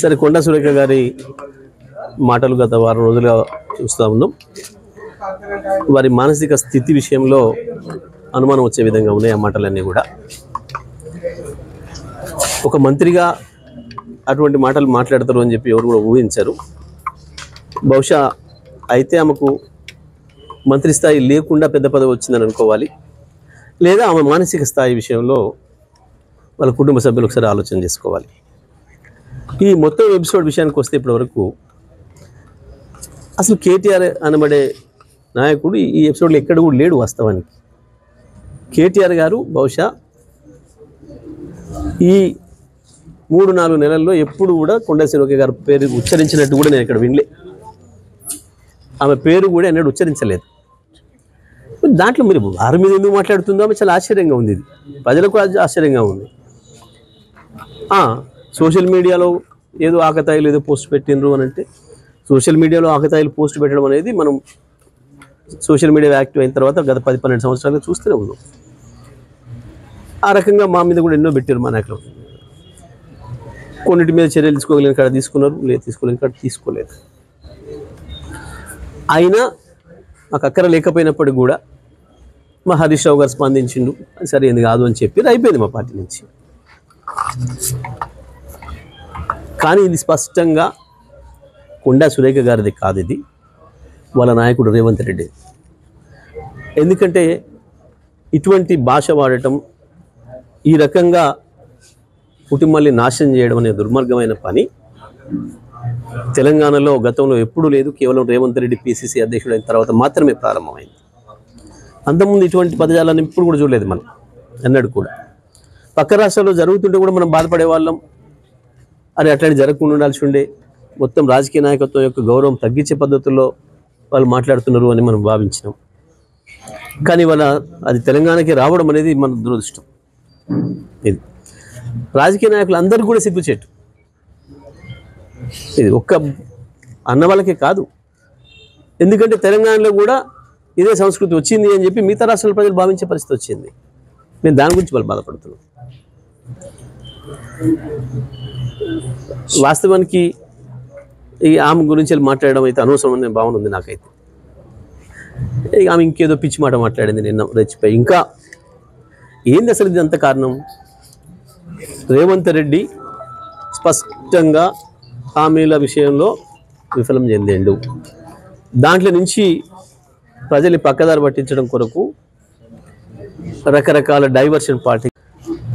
సరే, కొండా సురేఖ గారి మాటలు గత వారం రోజులుగా చూస్తూ ఉన్నాం. వారి మానసిక స్థితి విషయంలో అనుమానం వచ్చే విధంగా ఉన్నాయి ఆ మాటలన్నీ కూడా. ఒక మంత్రిగా అటువంటి మాటలు మాట్లాడతారు అని చెప్పి ఎవరు కూడా ఊహించారు. బహుశా అయితే ఆమెకు మంత్రి స్థాయి లేకుండా పెద్ద పదవి వచ్చిందని అనుకోవాలి, లేదా ఆమె మానసిక స్థాయి విషయంలో వాళ్ళ కుటుంబ సభ్యులు ఒకసారి ఆలోచన చేసుకోవాలి. ఈ మొత్తం ఎపిసోడ్ విషయానికి వస్తే ఇప్పటివరకు అసలు కేటీఆర్ అనబడే నాయకుడు ఈ ఎపిసోడ్లో ఎక్కడ కూడా లేడు. వాస్తవానికి కేటీఆర్ గారు బహుశా ఈ 3-4 నెలల్లో ఎప్పుడు కూడా కొండా సురేఖ గారి పేరు ఉచ్చరించినట్టు కూడా నేను ఇక్కడ వినలే. ఆమె పేరు కూడా ఎన్నడూ ఉచ్చరించలేదు. దాంట్లో మీరు వారి మీద ఎందుకు మాట్లాడుతుందో ఆమె చాలా ఆశ్చర్యంగా ఉంది. ఇది ప్రజలకు ఆశ్చర్యంగా ఉంది. సోషల్ మీడియాలో ఏదో ఆకతాయిలు ఏదో పోస్ట్ పెట్టినరు అని అంటే, సోషల్ మీడియాలో ఆకతాయిలు పోస్ట్ పెట్టడం అనేది మనం సోషల్ మీడియా యాక్టివ్ అయిన తర్వాత గత 10-12 సంవత్సరాలుగా చూస్తూనే ఉన్నాం. ఆ రకంగా మా మీద కూడా ఎన్నో పెట్టారు. మా నాయకులు కొన్నిటి మీద చర్యలు తీసుకోగలిగిన కాడ తీసుకున్నారు, లేదు తీసుకోలేని కాడ తీసుకోలేదు. అయినా మాకు అక్కర లేకపోయినప్పటికి కూడా మా హరీష్ రావు గారు స్పందించిండు, సరే ఎందుకు కాదు అని చెప్పి అయిపోయింది మా పార్టీ నుంచి. కానీ ఇది స్పష్టంగా కొండా సురేఖ గారిది కాదు, ఇది వాళ్ళ నాయకుడు రేవంత్ రెడ్డి. ఎందుకంటే ఇటువంటి భాష వాడటం, ఈ రకంగా కుటుంబాన్ని నాశనం చేయడం అనే దుర్మార్గమైన పని తెలంగాణలో గతంలో ఎప్పుడూ లేదు. కేవలం రేవంత్ రెడ్డి పిసిసి అధ్యక్షుడు అయిన తర్వాత మాత్రమే ప్రారంభమైంది. అంతకుముందు ఇటువంటి పదజాలాన్ని ఇప్పుడు కూడా చూడలేదు మనం ఎన్నడూ కూడా. పక్క రాష్ట్రాల్లో జరుగుతుంటే కూడా మనం బాధపడే వాళ్ళం, అరే అట్లాంటి జరగకుండా ఉండాల్సి ఉండే, మొత్తం రాజకీయ నాయకత్వం యొక్క గౌరవం తగ్గించే పద్ధతుల్లో వాళ్ళు మాట్లాడుతున్నారు అని మనం భావించినాం. కానీ వాళ్ళ అది తెలంగాణకి రావడం అనేది మన దురదృష్టం. ఇది రాజకీయ నాయకులు అందరికీ కూడా సిగ్గుచేటు. ఇది ఒక్క అన్న వాళ్ళకే కాదు, ఎందుకంటే తెలంగాణలో కూడా ఇదే సంస్కృతి వచ్చింది అని చెప్పి మిగతా రాష్ట్రాల ప్రజలు భావించే పరిస్థితి వచ్చింది. నేను దాని గురించి వాళ్ళు బాధపడుతున్నాను. వాస్తవానికి ఈ ఆమె గురించి మాట్లాడడం అయితే అనవసరం అనే భావన ఉంది నాకైతే. ఇక ఆమె ఇంకేదో పిచ్చి మాట మాట్లాడింది నిన్న రెచ్చిపోయి. ఇంకా ఏంది అసలు ఇది అంత కారణం? రేవంత్ రెడ్డి స్పష్టంగా హామీల విషయంలో విఫలం చెందిండు. దాంట్లో నుంచి ప్రజల్ని పక్కదారి పట్టించడం కొరకు రకరకాల డైవర్షన్ పార్టీ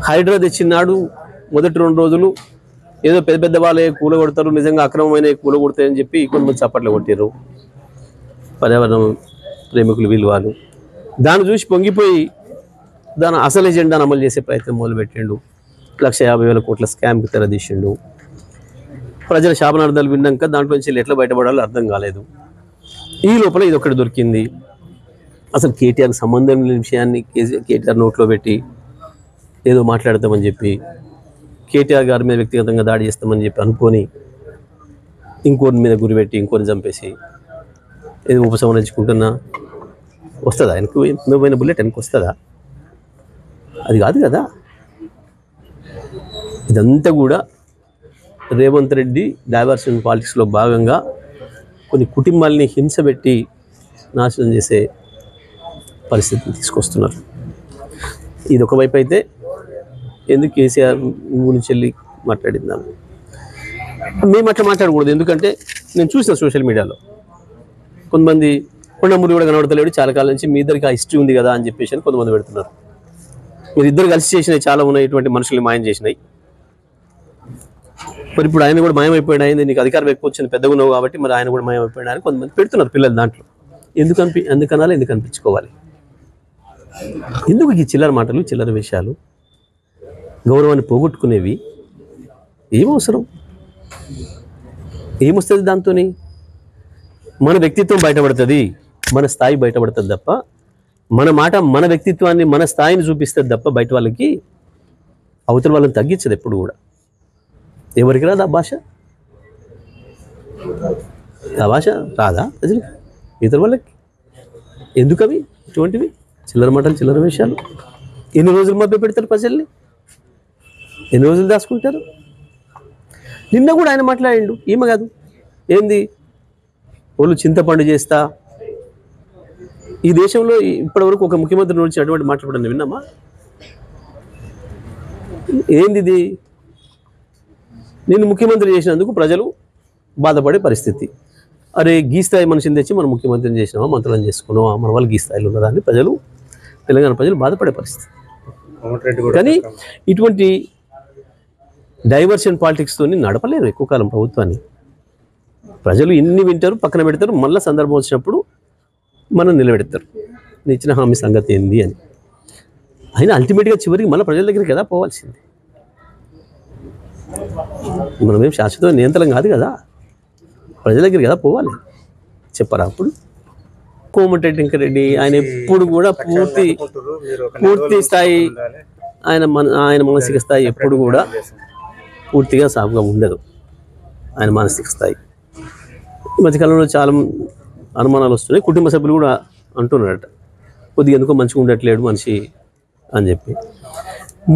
హైడ్రా తెచ్చినాడు. మొదటి 2 రోజులు ఏదో పెద్ద పెద్ద వాళ్ళే కూలగొడతారు, నిజంగా అక్రమమైన కూలగొడతాయని చెప్పి కొంతమంది చప్పట్లు కొట్టారు పర్యావరణ ప్రేమికులు వీళ్ళు వాళ్ళు. దాన్ని చూసి పొంగిపోయి దాని అసలు ఎజెండాను అమలు చేసే ప్రయత్నం మొదలుపెట్టిండు. 1,50,000 కోట్ల స్కామ్కి తెరదీసిండు. ప్రజల శాపనార్థాలు విన్నాక దాంట్లో నుంచి ఎట్లా బయటపడాలో అర్థం కాలేదు. ఈ లోపల ఇది ఒకటి దొరికింది. అసలు కేటీఆర్కి సంబంధం లేని విషయాన్ని కేటీఆర్ నోట్లో పెట్టి ఏదో మాట్లాడతామని చెప్పి, కేటీఆర్ గారి మీద వ్యక్తిగతంగా దాడి చేస్తామని చెప్పి అనుకొని ఇంకోరి మీద గురిపెట్టి ఇంకోరిని చంపేసి ఏదో ఉపసంహరించుకుంటున్నా వస్తుందా? ఆయనకు నువ్వైన బుల్లెట్ ఆయనకు వస్తుందా? అది కాదు కదా. ఇదంతా కూడా రేవంత్ రెడ్డి డైవర్షన్ పాలిటిక్స్లో భాగంగా కొన్ని కుటుంబాలని హింస పెట్టి నాశనం చేసే పరిస్థితిని తీసుకొస్తున్నారు. ఇది ఒకవైపు అయితే ఎందుకు కేసీఆర్ గురించి వెళ్ళి మాట్లాడిందాము, మేము అట్లా మాట్లాడకూడదు. ఎందుకంటే నేను చూసిన సోషల్ మీడియాలో కొంతమంది కొండమూరి కూడా కనబడతలేడు చాలా కాలం నుంచి, మీ ఇద్దరికి ఆ హిస్టరీ ఉంది కదా అని చెప్పేసి కొంతమంది పెడుతున్నారు. మీరు ఇద్దరు కలిసి చేసినవి చాలా ఉన్నాయి, ఇటువంటి మనుషుల్ని మాయం చేసినాయి. మరి ఇప్పుడు ఆయన కూడా మాయమైపోయాడు, అయింది నీకు అధికారం ఎక్కువ వచ్చింది పెద్దగా ఉన్నావు కాబట్టి మరి ఆయన కూడా మాయమైపోయాడు అని కొంతమంది పెడుతున్నారు పిల్లలు. దాంట్లో ఎందుకనాలి, ఎందుకు అనిపించుకోవాలి? ఎందుకు ఈ చిల్లర మాటలు, చిల్లర విషయాలు, గౌరవాన్ని పోగొట్టుకునేవి ఏమవసరం? ఏమొస్తుంది దాంతో? మన వ్యక్తిత్వం బయటపడుతుంది, మన స్థాయి బయటపడుతుంది తప్ప, మన మాట మన వ్యక్తిత్వాన్ని మన స్థాయిని చూపిస్తుంది తప్ప బయట వాళ్ళకి అవతల వాళ్ళని తగ్గించదు ఎప్పుడు కూడా. ఎవరికి రాదు ఆ భాష? ఆ భాష రాదా అసలు ఇతర వాళ్ళకి? ఎందుకు అవి ఇటువంటివి చిల్లర మాటలు, చిల్లర విషయాలు? ఎన్ని రోజులు మభ్య పెడతారు ప్రజల్ని? ఎన్ని రోజులు దాచుకుంటారు? నిన్న కూడా ఆయన మాట్లాడిండు, ఈమె కాదు ఏంది వాళ్ళు చింతపండు చేస్తా. ఈ దేశంలో ఇప్పటివరకు ఒక ముఖ్యమంత్రి నుంచి అటువంటి మాట్లాడడం విన్నామా? ఏంది ఇది? నేను ముఖ్యమంత్రి చేసినందుకు ప్రజలు బాధపడే పరిస్థితి. అరే గీ స్థాయి మనిషిని తెచ్చి మనం ముఖ్యమంత్రిని చేసినామా, మంత్రులను చేసుకున్నామా, మన వాళ్ళు గీ స్థాయిలో ఉన్నదాన్ని ప్రజలు, తెలంగాణ ప్రజలు బాధపడే పరిస్థితి. కానీ ఇటువంటి డైవర్షన్ పాలిటిక్స్తో నడపలేరు ఎక్కువ కాలం ప్రభుత్వాన్ని. ప్రజలు ఇన్ని వింటారు, పక్కన పెడతారు, మళ్ళీ సందర్భం వచ్చినప్పుడు మనం నిలబెడతారు ఇచ్చిన హామీ సంగతి ఏంది అని. అయినా అల్టిమేట్గా చివరికి మళ్ళీ ప్రజల దగ్గరికి కదా పోవాల్సింది. మనమేం శాశ్వత నియంత్రణ కాదు కదా, ప్రజల దగ్గరికి కదా పోవాలి. చెప్పరా అప్పుడు కోమటిరెడ్డి వెంకటరెడ్డి ఆయన ఎప్పుడు కూడా పూర్తి స్థాయి ఆయన మానసిక స్థాయి ఎప్పుడు కూడా పూర్తిగా సాగుగా ఉండదు. ఆయన మానసిక స్థాయి ఈ మధ్యకాలంలో చాలా అనుమానాలు వస్తున్నాయి. కుటుంబ సభ్యులు కూడా అంటున్నారట కొద్దిగా ఎందుకో మంచిగా ఉండట్లేడు మనిషి అని చెప్పి.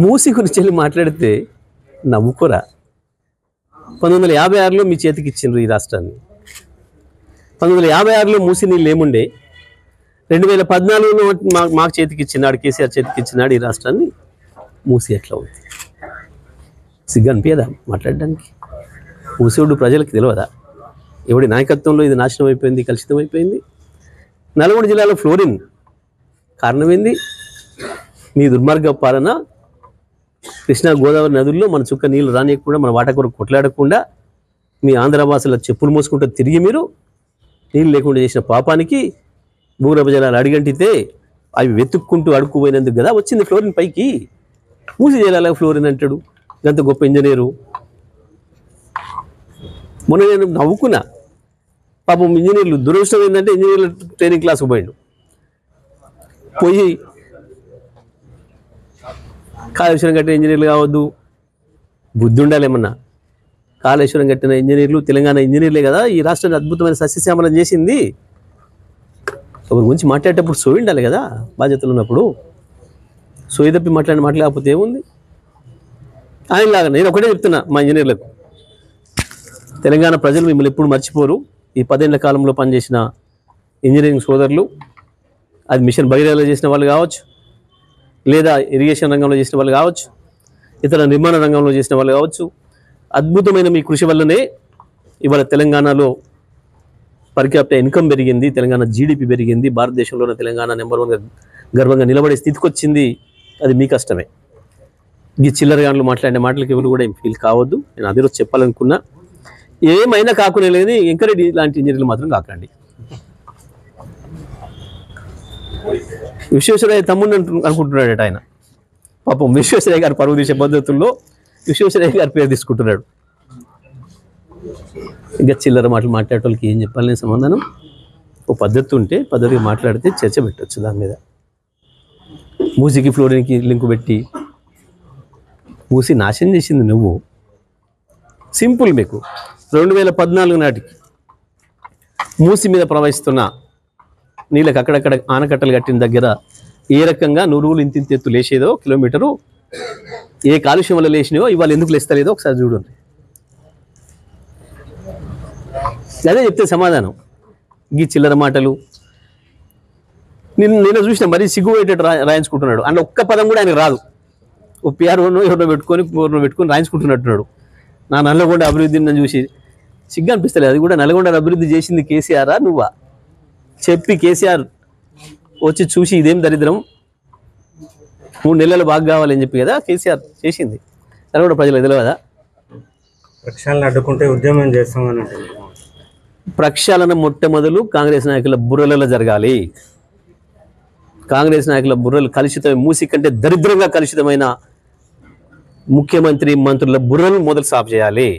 మూసి గురించి వెళ్ళి మాట్లాడితే నవ్వుకోరా. 1956లో మీ చేతికి ఇచ్చిండ్రు ఈ రాష్ట్రాన్ని. 1956లో మూసి నీళ్ళు ఏముండే, 2014లో మాకు చేతికి ఇచ్చినాడు, కేసీఆర్ చేతికి ఇచ్చినాడు ఈ రాష్ట్రాన్ని. మూసి ఎట్లా ఉంది? సిగ్గు అనిపించదా మాట్లాడడానికి? మూసేవాడు ప్రజలకు తెలియదా? ఎవడి నాయకత్వంలో ఇది నాశనం అయిపోయింది, కలుషితం అయిపోయింది. నల్గొండ జిల్లాలో ఫ్లోరిన్ కారణం ఏంది? మీ దుర్మార్గ పాలన. కృష్ణా గోదావరి నదుల్లో మన చుక్క నీళ్ళు రానియకుండా, మన వాట కొరకు కొట్లాడకుండా, మీ ఆంధ్రవాసుల చెప్పులు మోసుకుంటూ తిరిగి మీరు నీళ్ళు లేకుండా చేసిన పాపానికి భూగర్భ జలాలు అడిగంటితే అవి వెతుక్కుంటూ అడుక్కుపోయినందుకు కదా వచ్చింది ఫ్లోరిన్ పైకి. మూసి జలాల ఫ్లోరిన్ అంటాడు, ఇంత గొప్ప ఇంజనీరు. మొన్న నేను నవ్వుకున్నా. పాపం ఇంజనీర్లు దురదృష్టం ఏంటంటే ఇంజనీర్ల ట్రైనింగ్ క్లాస్కి పోయి కాళేశ్వరం కట్టిన ఇంజనీర్లు కావద్దు, బుద్ధి ఉండాలి ఏమన్నా. కాళేశ్వరం కట్టిన ఇంజనీర్లు తెలంగాణ ఇంజనీర్లే కదా ఈ రాష్ట్రాన్ని అద్భుతమైన సస్యశ్యామలం చేసింది. ఒకరి గురించి మాట్లాడేటప్పుడు సోయి ఉండాలి కదా బాధ్యతలు ఉన్నప్పుడు. సోయి తప్పి మాట్లాడకపోతే ఏముంది? ఆయనలాగా నేను ఒకటే చెప్తున్నా మా ఇంజనీర్లకు, తెలంగాణ ప్రజలు మిమ్మల్ని ఎప్పుడు మర్చిపోరు. ఈ 10 ఏళ్ల కాలంలో పనిచేసిన ఇంజనీరింగ్ సోదరులు, అది మిషన్ భగీరథలో చేసిన వాళ్ళు కావచ్చు, లేదా ఇరిగేషన్ రంగంలో చేసిన వాళ్ళు కావచ్చు, ఇతర నిర్మాణ రంగంలో చేసిన వాళ్ళు కావచ్చు, అద్భుతమైన మీ కృషి వల్లనే ఇవాళ తెలంగాణలో పర్ క్యాపిటా ఇన్కమ్ పెరిగింది, తెలంగాణ జీడిపి పెరిగింది, భారతదేశంలోనే తెలంగాణ నెంబర్ 1గా గర్వంగా నిలబడే స్థితికి వచ్చింది. అది మీ కష్టమే. ఈ చిల్లరగాండ్లు మాట్లాడే మాటలకి ఎవరు కూడా ఏం ఫీల్ కావద్దు. నేను అదే రోజు చెప్పాలనుకున్నా. ఏమైనా కాకునే లేదు, ఎంకరెడ్డి లాంటి ఇంజనీర్లు మాత్రం కాకండి. విశ్వేశ్వరయ్య తమ్ముడు అనుకుంటున్నాడట ఆయన. పాపం విశ్వేశ్వరయ్య గారు పరువు తీసే పద్ధతుల్లో విశ్వేశ్వరయ్య గారి పేరు తీసుకుంటున్నాడు. ఇంకా చిల్లర మాటలు మాట్లాడే వాళ్ళకి ఏం చెప్పాలని సమాధానం? ఓ పద్ధతి ఉంటే పద్ధతిగా మాట్లాడితే చర్చ పెట్టవచ్చు దాని మీద. మూసికి ఫ్లోరిన్కి లింకు పెట్టి మూసి నాశనం చేసింది నువ్వు. సింపుల్. మీకు 2014 నాటికి మూసి మీద ప్రవహిస్తున్న నీళ్ళకి అక్కడక్కడ ఆనకట్టలు కట్టిన దగ్గర ఏ రకంగా నురువులు ఇంత ఎత్తు లేచేదో కిలోమీటరు, ఏ కాలుష్యం వల్ల లేచినాయో ఇవాళ ఎందుకు లేస్తలేదో ఒకసారి చూడండి. అదే చెప్తే సమాధానం. ఈ చిల్లర మాటలు నిన్న చూసిన మరీ సిగ్గుపోయేటట్టు రాయించుకుంటున్నాడు. అంటే ఒక్క పదం కూడా ఆయనకు రాదు. ఓ పిఆర్ఓనో ఎవరినో పెట్టుకొని రాయించుకుంటున్నట్టున్నాడు. నా నల్లగొండ అభివృద్ధిని చూసి సిగ్గు అనిపిస్తలేదు. అది కూడా నల్గొండ అభివృద్ధి చేసింది కేసీఆరా నువ్వా? చెప్పి కేసీఆర్ వచ్చి చూసి ఇదేం దరిద్రం, 3 నెలలు బాగా కావాలని చెప్పి కదా కేసీఆర్ చేసింది. నల్గొండ ప్రజలకు తెలియదా? ప్రక్షాళన అడ్డుకుంటే ఉద్యమం చేస్తామని. ప్రక్షాళన మొట్టమొదలు కాంగ్రెస్ నాయకుల బుర్రలలో జరగాలి. కాంగ్రెస్ నాయకుల బుర్రలు కలుషితమైన, మూసి కంటే దరిద్రంగా కలుషితమైన ముఖ్యమంత్రి మంత్రుల బుర్రలు మొదలు సాఫ్ చేయాలి.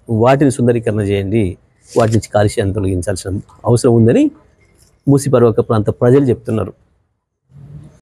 వాటిని సుందరీకరణ చేయండి. వాటి నుంచి కాలుష్యాన్ని తొలగించాల్సిన అవసరం ఉందని మూసి పర్వక ప్రాంత ప్రజలు చెప్తున్నారు.